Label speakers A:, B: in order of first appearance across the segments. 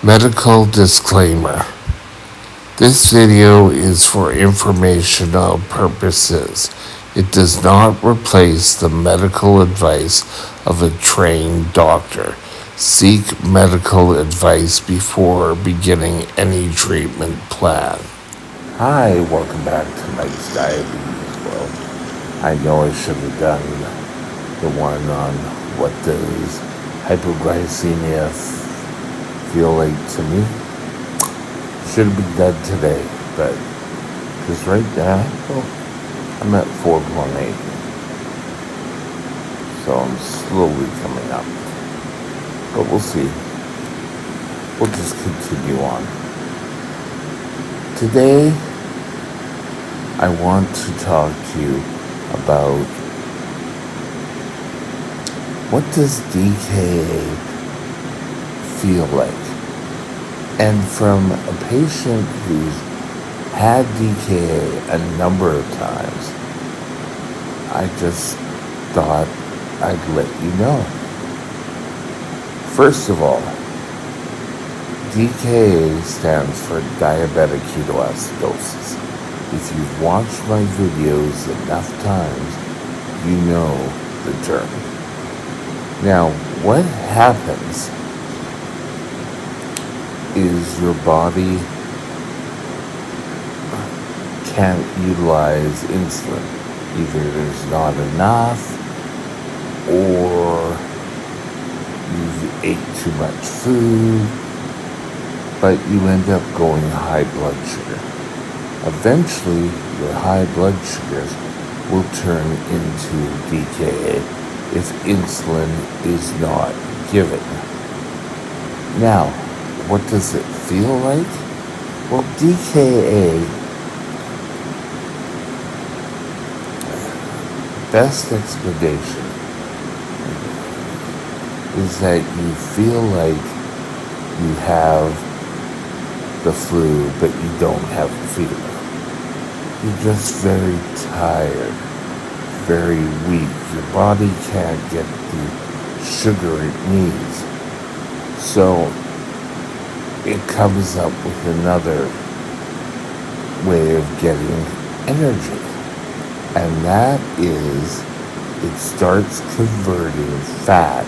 A: Medical disclaimer. This video is for informational purposes. It does not replace the medical advice of a trained doctor. Seek medical advice before beginning any treatment plan. Hi, welcome back to Mike's Diabetes World. I know I should have done the one on what does hypoglycemia feel like to me. Should have been done today, but because right now I'm at 4.8, so I'm slowly coming up. But we'll see. We'll just continue on. Today, I want to talk to you about what does DKA feel like? And from a patient who's had DKA a number of times, I just thought I'd let you know. First of all, DKA stands for diabetic ketoacidosis. If you've watched my videos enough times, you know the term. Now, what happens is your body can't utilize insulin. Either there's not enough, or you ate too much food, but you end up going high blood sugar. Eventually, your high blood sugars will turn into DKA if insulin is not given. Now, what does it feel like? Well, DKA, best explanation is that you feel like you have the flu, but you don't have a fever. You're just very tired, very weak. Your body can't get the sugar it needs. So it comes up with another way of getting energy. And that is, it starts converting fat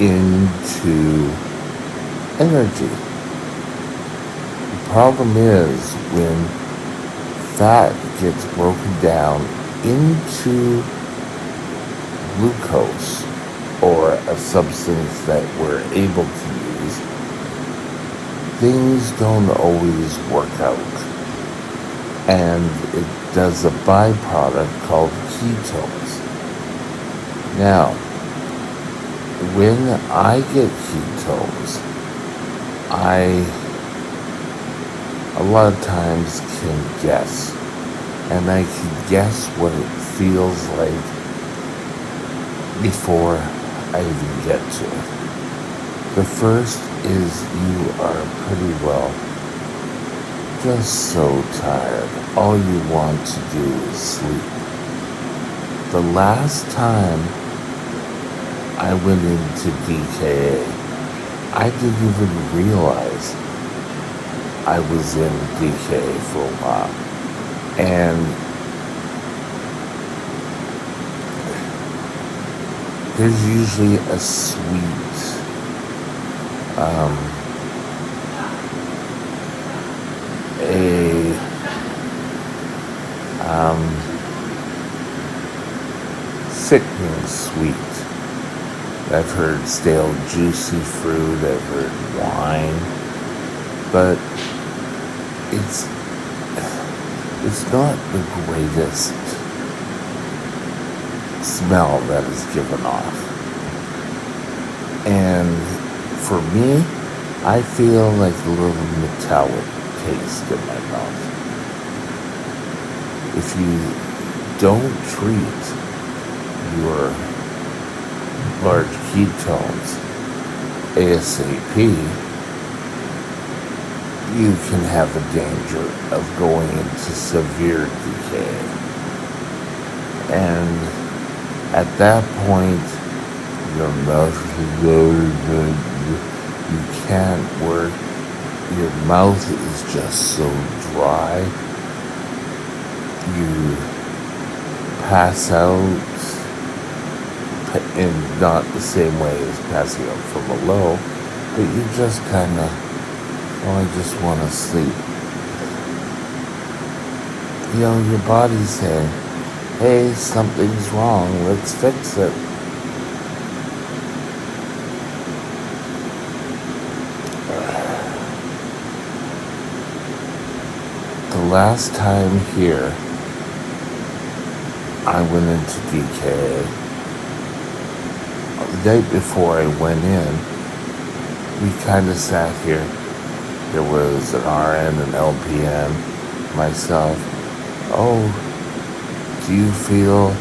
A: into energy. The problem is when fat gets broken down into glucose, or a substance that we're able to use, things don't always work out. And it does a byproduct called ketones. Now, when I get ketones, I a lot of times can guess. And I can guess what it feels like before I even get to it. The first is you are pretty well just so tired. All you want to do is sleep. The last time I went into DKA, I didn't even realize I was in DKA for a while. And there's usually a sweet sickening sweet. I've heard stale juicy fruit, I've heard wine, but it's not the greatest smell that is given off. And for me, I feel like a little metallic taste in my mouth. If you don't treat your large ketones ASAP, you can have a danger of going into severe decay. And at that point, your mouth is very good. You can't work, your mouth is just so dry, you pass out, in not the same way as passing out from a low, but you just kind of, oh, I just want to sleep. You know, your body's saying, hey, something's wrong, let's fix it. The last time here, I went into DKA. The night before I went in, we kind of sat here. There was an RN, an LPN, myself. Oh, do you feel,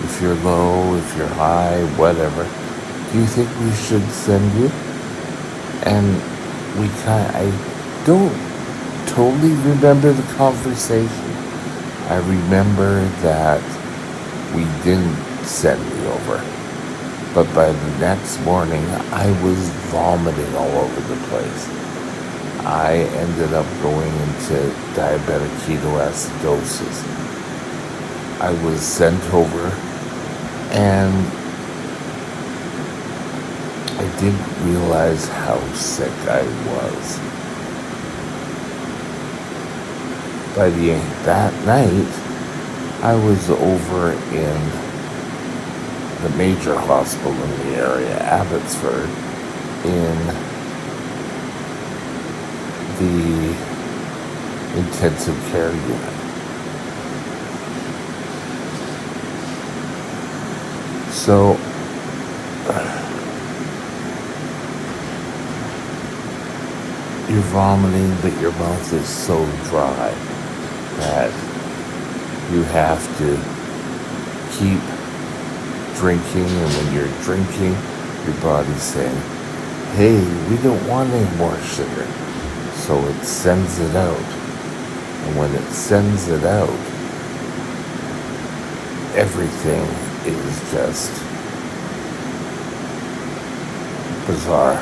A: if you're low, if you're high, whatever, do you think we should send you? And I don't totally remember the conversation. I remember that we didn't send me over. But by the next morning, I was vomiting all over the place. I ended up going into diabetic ketoacidosis. I was sent over, and I didn't realize how sick I was. By that night, I was over in the major hospital in the area, Abbotsford, in the intensive care unit. So, you're vomiting, but your mouth is so dry that you have to keep drinking, and when you're drinking, your body's saying, hey, we don't want any more sugar. So it sends it out. And when it sends it out, everything is just bizarre.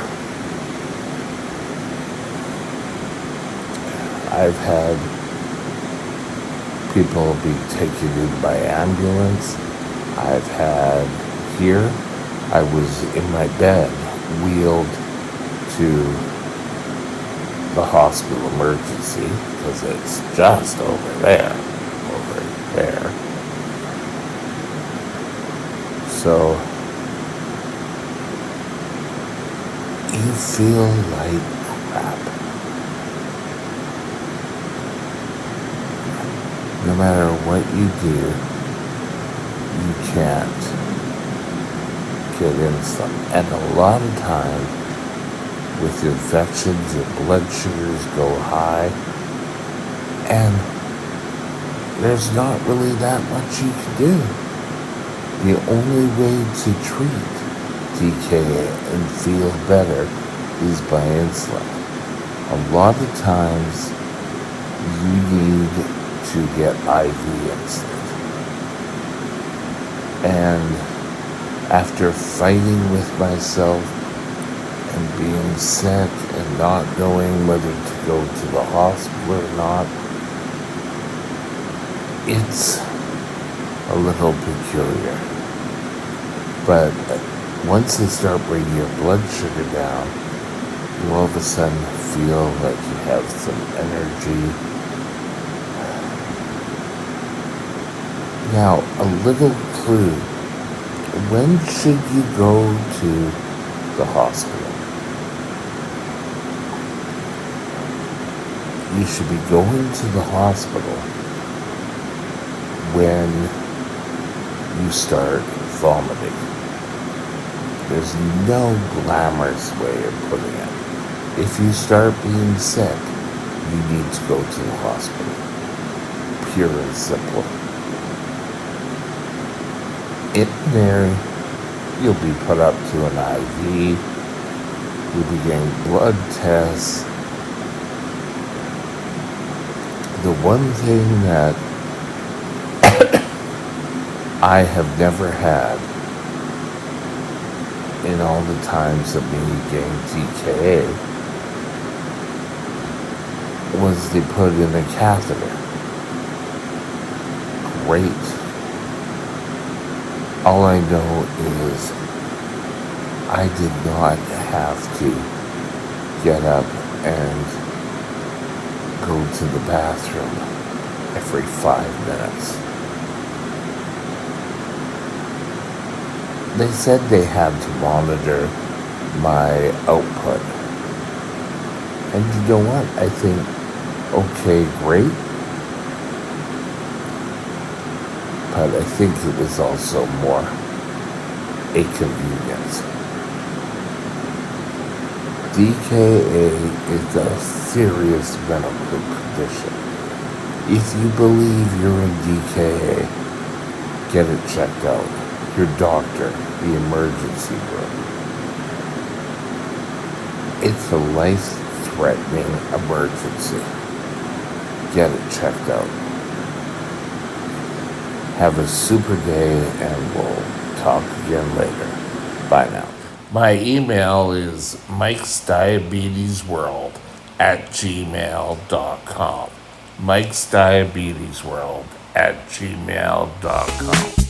A: I've had people be taken in by ambulance. I've had here, I was in my bed, wheeled to the hospital emergency, because it's just over there. So, you feel like crap. No matter what you do, you can't get insulin. And a lot of times, with infections, your blood sugars go high, and there's not really that much you can do. The only way to treat DKA and feel better is by insulin. A lot of times, you need to get IV insulin. And after fighting with myself and being sick and not knowing whether to go to the hospital or not, it's a little peculiar. But once they start bringing your blood sugar down, you all of a sudden feel like you have some energy. Now, a little clue. When should you go to the hospital? You should be going to the hospital when you start vomiting. There's no glamorous way of putting it. If you start being sick, you need to go to the hospital. Pure and simple. In there, you'll be put up to an IV. You'll be getting blood tests. The one thing that I have never had in all the times of me getting DKA because they put in a catheter. Great. All I know is I did not have to get up and go to the bathroom every 5 minutes. They said they had to monitor my output. And you know what? I think, okay, great. But I think it was also more a convenience. DKA is a serious medical condition. If you believe you're in DKA, get it checked out. Your doctor, the emergency room. It's a life-threatening emergency. Get it checked out. Have a super day, and we'll talk again later. Bye now. My email is mikesdiabetesworld@gmail.com. mikesdiabetesworld@gmail.com.